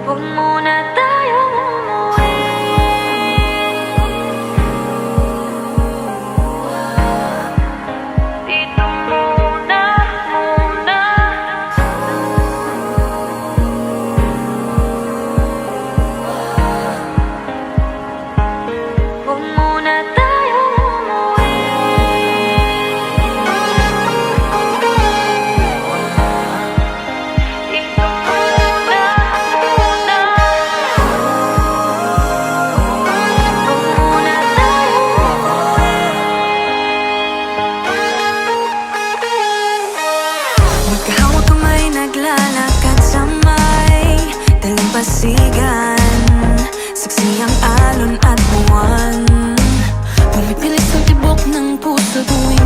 Huwag muna tayong umuwi. Dito muna, muna. Huwag muna tayong umuwi. Dito muna, muna. Huwag muna tayong umuwi. Magkahawak kamay, naglalakad sa may dalampasigan. Saksi ang alon at buwan. Pumipilis ang tibok ng puso tuwing